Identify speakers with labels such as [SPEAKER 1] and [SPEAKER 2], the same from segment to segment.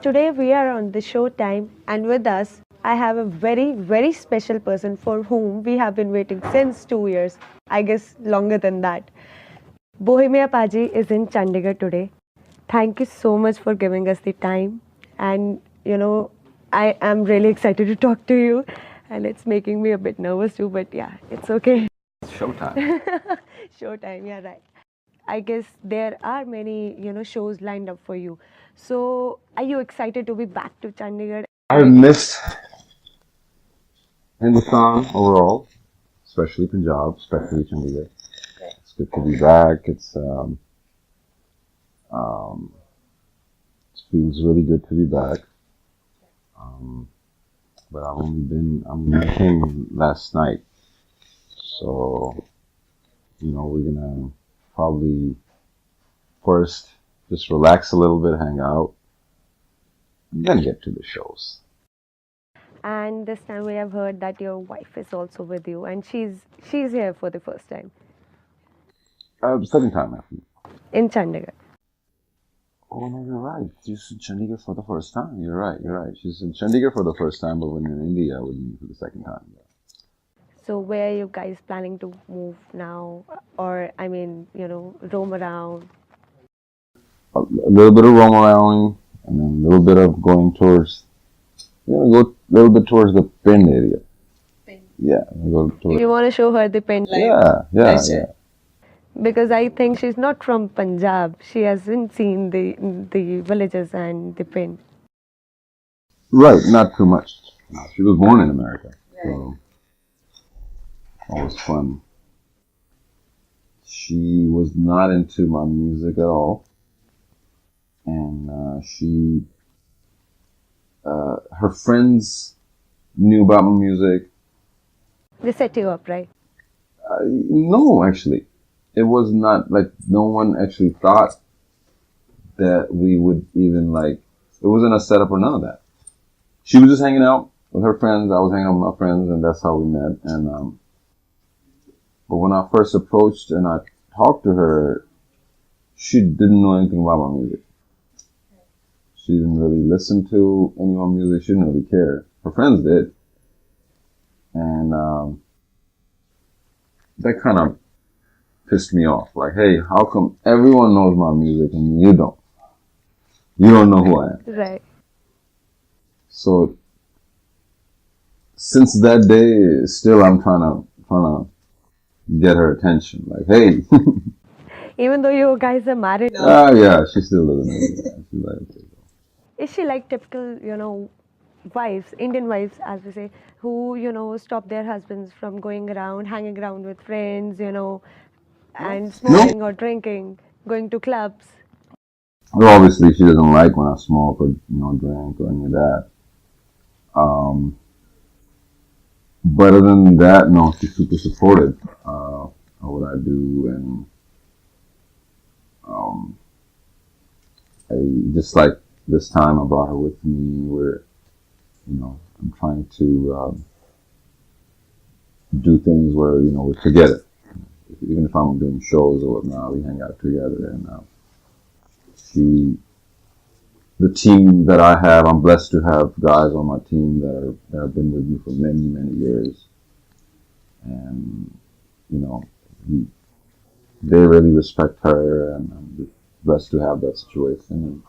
[SPEAKER 1] Today we are on the show time, and with us, I have a very special person for whom we have been waiting since 2 years. I guess longer than that. Bohemia Paji is in Chandigarh today. Thank you so much for giving us the time. And I am really excited to talk to you. And it's making me a bit nervous too, but yeah, it's okay.
[SPEAKER 2] Showtime.
[SPEAKER 1] Showtime, yeah, right. I guess there are many, shows lined up for you. So, are you excited to be back to Chandigarh?
[SPEAKER 2] I missed Hindustan overall, especially Punjab, especially Chandigarh. It's good to be back. Um, it feels really good to be back. Um, but I'm came last night, so we're gonna probably first just relax a little bit, hang out, and then get to the shows.
[SPEAKER 1] And this time we have heard that your wife is also with you, and she's here for the first time
[SPEAKER 2] Second time after.
[SPEAKER 1] in Chandigarh.
[SPEAKER 2] Oh no, you're right. She's in Chandigarh for the first time. You're right. You're right. She's in Chandigarh for the first time, but when in India, with me for the second time. Yeah.
[SPEAKER 1] So, where are you guys planning to move now, or roam around?
[SPEAKER 2] A little bit of roam around, and then a little bit of going towards. We're gonna go a little bit towards the Pind area. Yeah, we're go towards.
[SPEAKER 1] You want to show her the pen?
[SPEAKER 2] Yeah.
[SPEAKER 1] Because I think she's not from Punjab. She hasn't seen the villages and the pen.
[SPEAKER 2] Right, not too much. She was born in America, so always fun. She was not into my music at all, and her friends knew about my music.
[SPEAKER 1] They set you up, right?
[SPEAKER 2] No, actually, it was not like no one actually thought that we would even like. It wasn't a setup or none of that. She was just hanging out with her friends. I was hanging out with my friends, and that's how we met. And but when I first approached and I talked to her, she didn't know anything about my music. She didn't really listen to any of my music. She didn't really care. Her friends did, and that kind of pissed me off. Like, hey, how come everyone knows my music and you don't? You don't know who I am.
[SPEAKER 1] Right.
[SPEAKER 2] So since that day, still I'm trying to get her attention. Like, hey.
[SPEAKER 1] Even though you guys are married.
[SPEAKER 2] Yeah, she still doesn't know. Yeah. She's like, okay.
[SPEAKER 1] Is she like typical, wives, Indian wives, as we say, who, stop their husbands from going around, hanging around with friends, and smoking or drinking, going to clubs?
[SPEAKER 2] Well, obviously, she doesn't like when I smoke or drink or any of that. But other than that, no, she's super supportive of what I do, and I just like this time I brought her with me. Where I'm trying to do things where we're together. Even if I'm doing shows or whatnot, we hang out together. And the team that I have, I'm blessed to have guys on my team that have been with me for many years, and they really respect her, and I'm blessed to have that situation. And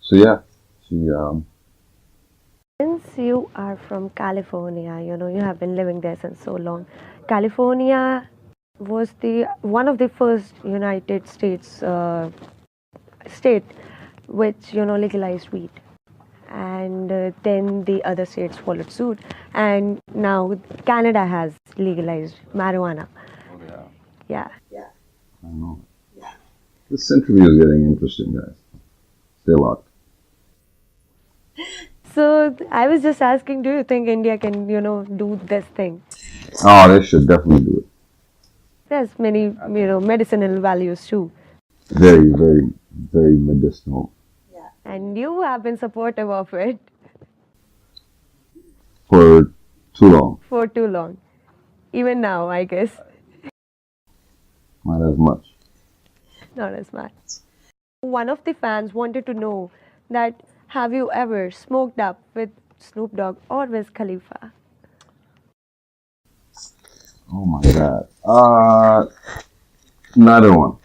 [SPEAKER 2] so yeah, she.
[SPEAKER 1] Since you are from California, you have been living there since so long. California was the one of the first United States state which legalized weed, and then the other states followed suit, and now Canada has legalized marijuana.
[SPEAKER 2] Oh
[SPEAKER 1] Yeah.
[SPEAKER 2] I know. This interview is getting interesting, guys. Stay locked.
[SPEAKER 1] So I was just asking, do you think India can do this thing?
[SPEAKER 2] Oh, they should definitely do it.
[SPEAKER 1] There's many medicinal values too,
[SPEAKER 2] Very medicinal.
[SPEAKER 1] and you have been supportive of it
[SPEAKER 2] For too long.
[SPEAKER 1] for too long. Even now, I guess.
[SPEAKER 2] Not as much.
[SPEAKER 1] Not as much. One of the fans wanted to know that Have you ever smoked up with Snoop Dogg or Wiz Khalifa?
[SPEAKER 2] Oh my God. Neither one.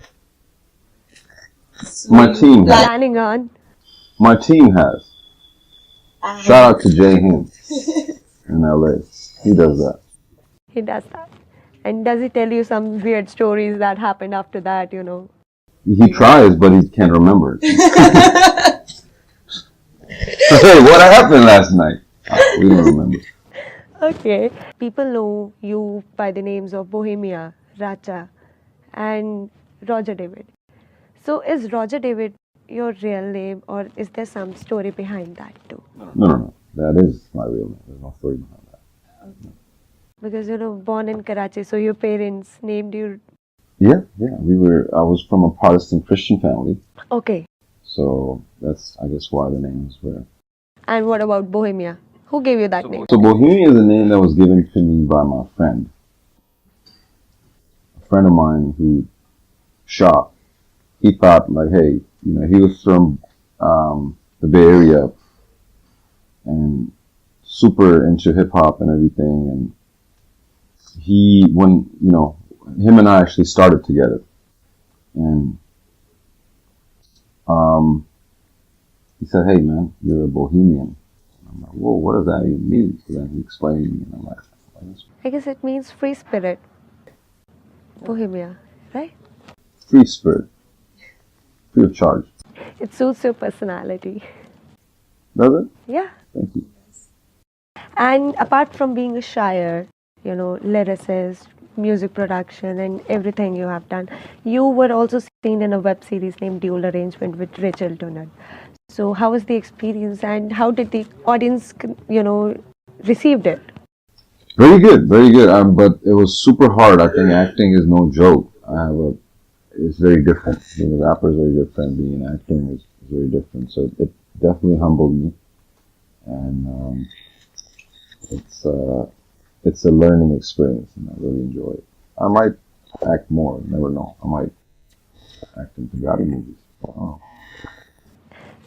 [SPEAKER 2] My team has.
[SPEAKER 1] Planning on?
[SPEAKER 2] My team has. Shout out to Jay Him in LA. He does that.
[SPEAKER 1] He does that. And does he tell you some weird stories that happened after that, you know?
[SPEAKER 2] He tries, but he can't remember it. Hey, what happened last night? We don't remember.
[SPEAKER 1] Okay. People know you by the names of Bohemia, Racha, and Roger David. So is Roger David your real name, or is there some story behind that too?
[SPEAKER 2] No. That is my real name. There's no story behind that.
[SPEAKER 1] Because you know, born in Karachi, so your parents named you.
[SPEAKER 2] Yeah. I was from a Protestant Christian family,
[SPEAKER 1] Okay.
[SPEAKER 2] so that's, I guess, why the names were.
[SPEAKER 1] And what about Bohemia? Who gave you that name?
[SPEAKER 2] So Bohemia is a name that was given to me by my friend. A friend of mine who shot. He thought like, hey, he was from the Bay Area and super into hip hop and everything. And him and I actually started together. And he said, hey man, you're a Bohemian. And I'm like, whoa, what does that even mean? So then he explained to me, and I'm like,
[SPEAKER 1] I guess it means free spirit. Bohemia, right?
[SPEAKER 2] free spirit, free of charge.
[SPEAKER 1] It suits your personality.
[SPEAKER 2] Does it?
[SPEAKER 1] Yeah.
[SPEAKER 2] Thank you.
[SPEAKER 1] And apart from being a shire, you know, lyricist, music production, and everything you have done, you were also seen in a web series named Dual Arrangement with Rachel Donald. So, how was the experience, and how did the audience, received it?
[SPEAKER 2] Very good, very good. But it was super hard. I think acting is no joke. It's very different. Being a rapper is very different. Being an actor is very different. So it definitely humbled me, and it's a learning experience, and I really enjoy it. I might act more. Never know. I might act in Punjabi movies. Oh.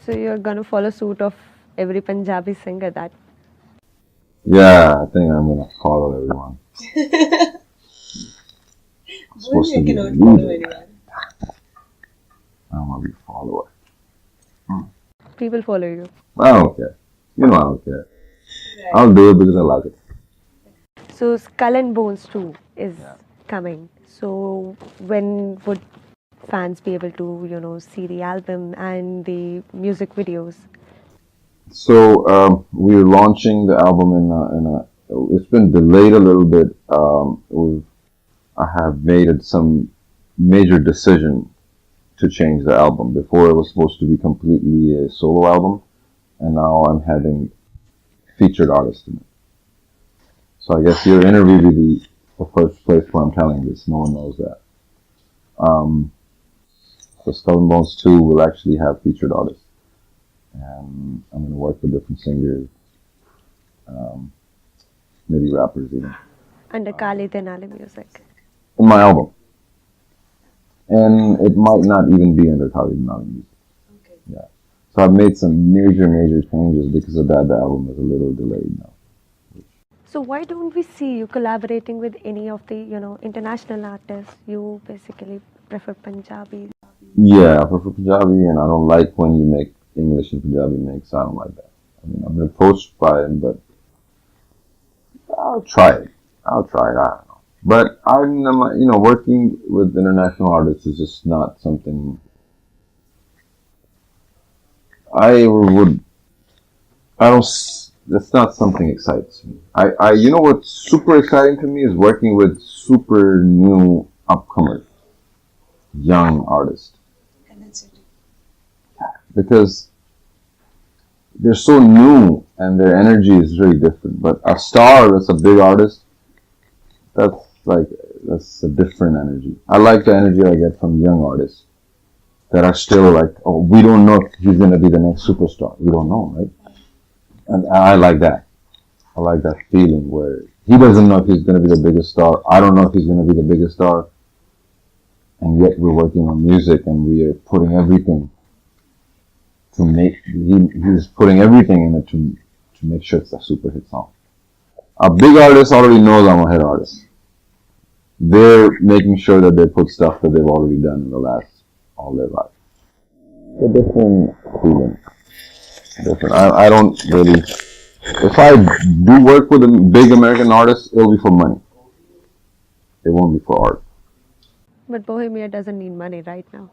[SPEAKER 1] So, you're gonna follow suit of every Punjabi singer that.
[SPEAKER 2] Yeah, I think I'm gonna follow everyone. I'm supposed to be a leader. I don't want to be a follower.
[SPEAKER 1] People follow you.
[SPEAKER 2] I don't care. I don't care. I'll do it because I like it.
[SPEAKER 1] So Skull and Bones 2 is coming. So when would fans be able to, see the album and the music videos?
[SPEAKER 2] So we're launching the album it's been delayed a little bit. I have made some major decision to change the album. Before it was supposed to be completely a solo album, and now I'm having featured artists in it. So I guess your interview will be the first place where I'm telling this. No one knows that. So Skull and Bones 2 will actually have featured artists. And I'm going to work with different singers, maybe rappers even.
[SPEAKER 1] Under Kali Denali music.
[SPEAKER 2] In my album. And it might not even be under Kali Denali music.
[SPEAKER 3] Okay.
[SPEAKER 2] Yeah. So I've made some major changes because of that. The album is a little delayed now.
[SPEAKER 1] So why don't we see you collaborating with any of the, international artists? You basically prefer Punjabi.
[SPEAKER 2] Yeah, I prefer Punjabi, and I don't like when you make English and Punjabi mix. I don't like that. I mean, I've been approached by it, but I'll try it. I don't know. But working with international artists is just not something that's not something that excites me. What's super exciting to me is working with super new upcomers, young artists. Because they're so new and their energy is very different. But a star that's a big artist, that's a different energy. I like the energy I get from young artists that are still like, oh, we don't know if he's going to be the next superstar. We don't know, right? And I like that. I like that feeling where he doesn't know if he's going to be the biggest star. I don't know if he's going to be the biggest star. And yet we're working on music and we are putting everything to make, he's putting everything in it to make sure it's a super hit song. A big artist already knows I'm a hit artist. They're making sure that they put stuff that they've already done in the last all their life. A different feeling. Different. I don't really. If I do work with a big American artist, it'll be for money. It won't be for art.
[SPEAKER 1] But Bohemia doesn't need money right now.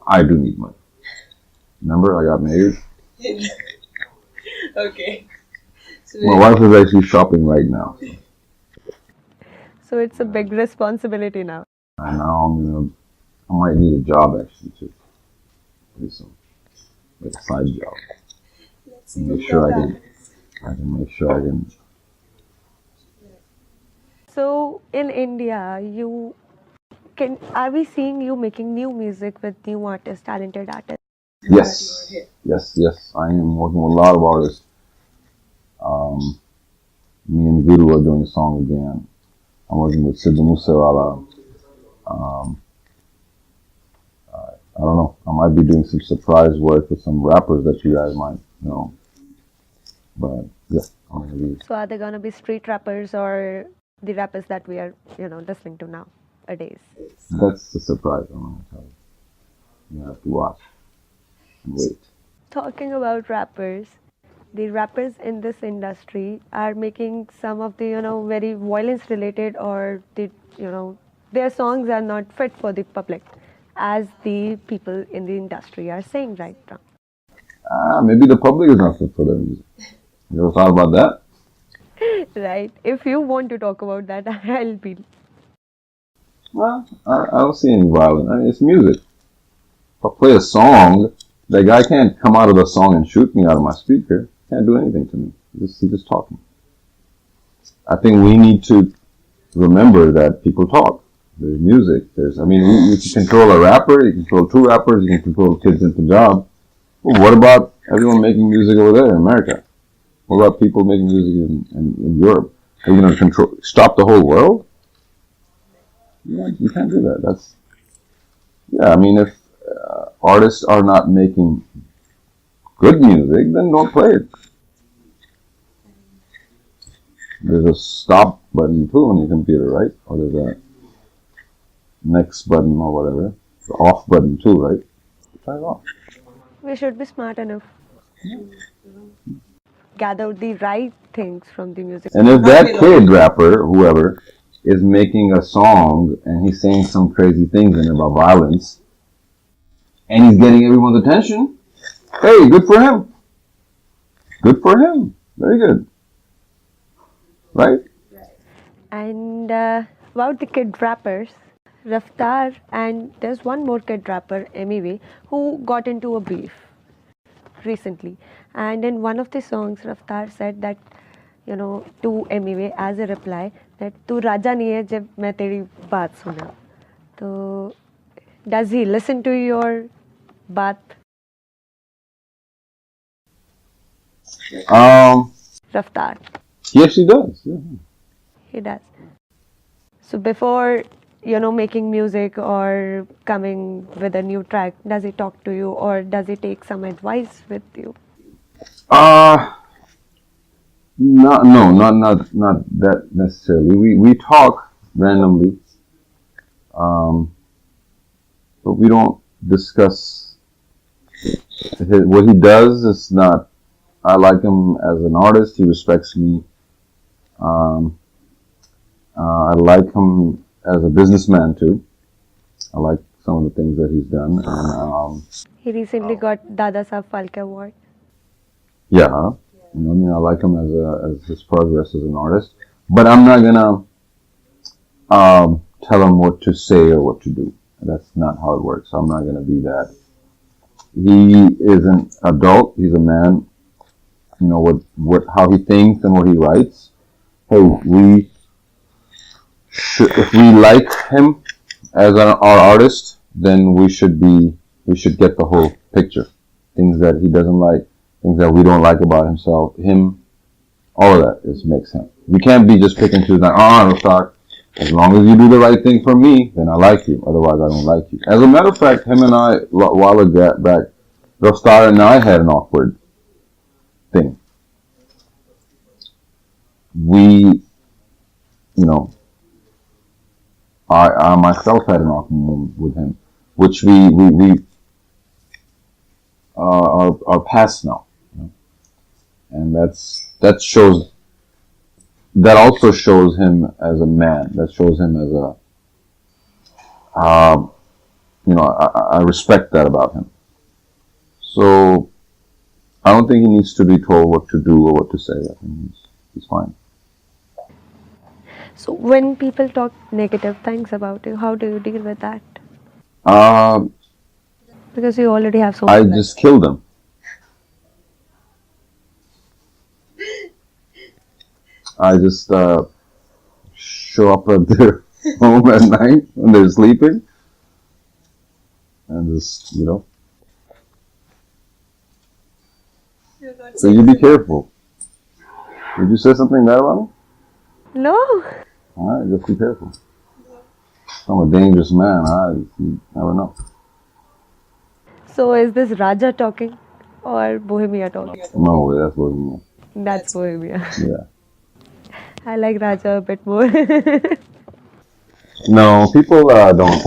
[SPEAKER 2] I do need money. Remember, I got married.
[SPEAKER 3] Okay. So
[SPEAKER 2] My wife is actually shopping right now.
[SPEAKER 1] So it's a big responsibility now.
[SPEAKER 2] And now I might need a job actually too. Pretty soon. Like a side job.
[SPEAKER 3] let's see
[SPEAKER 2] Make sure I can make sure I can.
[SPEAKER 1] So in India, are we seeing you making new music with new artists, talented artists?
[SPEAKER 2] Yes. Yes. I am working with a lot of artists. Me and Guru are doing a song again. I'm working with Sidhu Moosewala. I don't know. I might be doing some surprise work with some rappers that you guys might know. But yeah, I'm gonna be.
[SPEAKER 1] So are they gonna be street rappers or the rappers that we are, listening to nowadays?
[SPEAKER 2] That's the surprise. I'm gonna tell you. You have to watch and wait.
[SPEAKER 1] Talking about rappers, the rappers in this industry are making some of the, very violence related or their songs are not fit for the public, as the people in the industry are saying right now.
[SPEAKER 2] Maybe the public is not fit for their music. You ever thought about that?
[SPEAKER 1] Right? If you want to talk about that, I'll be.
[SPEAKER 2] Well, I don't see any violence. I mean, it's music. If I play a song, that guy can't come out of the song and shoot me out of my speaker. Can't do anything to me. He's just talking. I think we need to remember that people talk. There's music. You can control a rapper, you can control two rappers, you can control kids in Punjab. Well, what about everyone making music over there in America? What about people making music in Europe? Are you going to stop the whole world? You can't do that. If artists are not making good music, then don't play it. There's a stop button too on your computer, right? Or there's a next button or whatever. The off button too, right? Turn it off.
[SPEAKER 1] We should be smart enough. Gather the right things from the music.
[SPEAKER 2] And if that kid rapper, whoever, is making a song and he's saying some crazy things in it about violence, and he's getting everyone's attention, hey, good for him. Good for him. Very good. Right?
[SPEAKER 1] And about the kid rappers, Raftar and there's one more kid rapper, MEV, who got into a beef recently. And in one of the songs, Raftar said that, to MEV as a reply, that "Tu Raja nahi hai jab main teri baat suna." So, does he listen to your baat? Raftar.
[SPEAKER 2] Yes, he does. Yeah.
[SPEAKER 1] He does. So before, making music or coming with a new track, does he talk to you or does he take some advice with you?
[SPEAKER 2] Not that necessarily. We talk randomly, but we don't discuss what he does. Is not. I like him as an artist. He respects me. I like him as a businessman too. I like some of the things that he's done. And,
[SPEAKER 1] he recently got Dada Saheb Phalke Award.
[SPEAKER 2] Yeah, I like him as his progress as an artist. But I'm not gonna tell him what to say or what to do. That's not how it works. I'm not gonna be that. He is an adult. He's a man. How he thinks and what he writes. Hey, if we like him as our artist, then we should get the whole picture. Things that he doesn't like, things that we don't like about him, all of that makes him. We can't be just picking to Raftar. As long as you do the right thing for me, then I like you. Otherwise, I don't like you. As a matter of fact, him and I, a while back, Rostar and I had an awkward thing. We, you know, I myself had an awkward moment with him, which we are past now, you know? And that also shows him as a man. That shows him as a, I respect that about him. So I don't think he needs to be told what to do or what to say. I think he's fine.
[SPEAKER 1] So when people talk negative things about you, how do you deal with that?
[SPEAKER 2] Uh,
[SPEAKER 1] Because you already have so
[SPEAKER 2] I
[SPEAKER 1] much.
[SPEAKER 2] just kill them. I just show up at their home at night when they're sleeping, and just
[SPEAKER 3] You're not
[SPEAKER 2] So you be careful. Did you say something bad about me?
[SPEAKER 1] No.
[SPEAKER 2] All right, just be careful. I'm a dangerous man. You never know.
[SPEAKER 1] So is this Raja talking or Bohemia talking?
[SPEAKER 2] No way, that's what you mean.
[SPEAKER 1] That's Bohemia.
[SPEAKER 2] Yeah.
[SPEAKER 1] I like Raja a bit more.
[SPEAKER 2] No, people don't.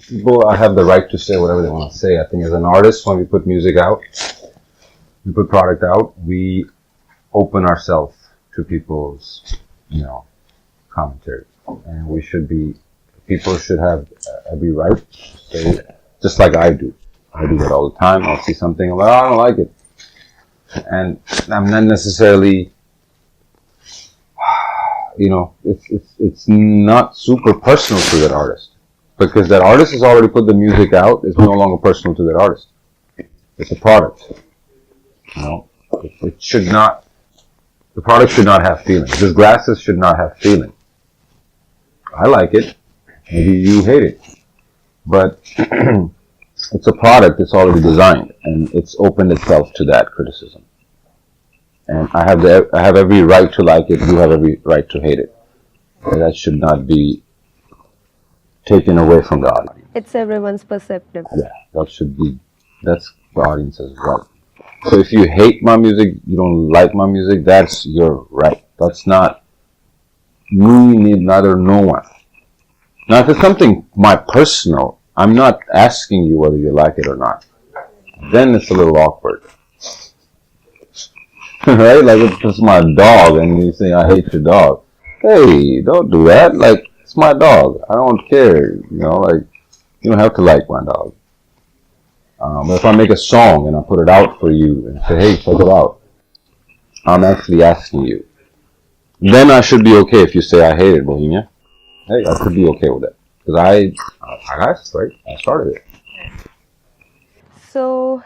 [SPEAKER 2] People have the right to say whatever they want to say. I think as an artist, when we put music out, we put product out, we open ourselves to people's, commentary, and people should have every right to say, just like I do. I do that all the time. I'll see something, I'm like, oh, I don't like it, and I'm not necessarily, it's not super personal to that artist, because that artist has already put the music out. It's no longer personal to that artist. It's a product. It should not. The product should not have feelings. This glasses should not have feeling. I like it. Maybe you hate it, but it's a product. It's already designed, and it's opened itself to that criticism. And I have every right to like it. You have every right to hate it. And that should not be taken away from the audience.
[SPEAKER 1] It's everyone's perspective.
[SPEAKER 2] Yeah, that's the audience's right. So if you hate my music, you don't like my music, that's your right. That's not me, neither no one. Now, if it's something my personal, I'm not asking you whether you like it or not. Then it's a little awkward. Right? Like if it's my dog and you say I hate your dog. Hey, don't do that. Like, it's my dog. I don't care. You don't have to like my dog. But if I make a song and I put it out for you and say, hey, check it out, I'm actually asking you. Then I should be okay if you say I hate it, Bohemia. Hey, I could be okay with that. Because I asked, right? I started it.
[SPEAKER 1] So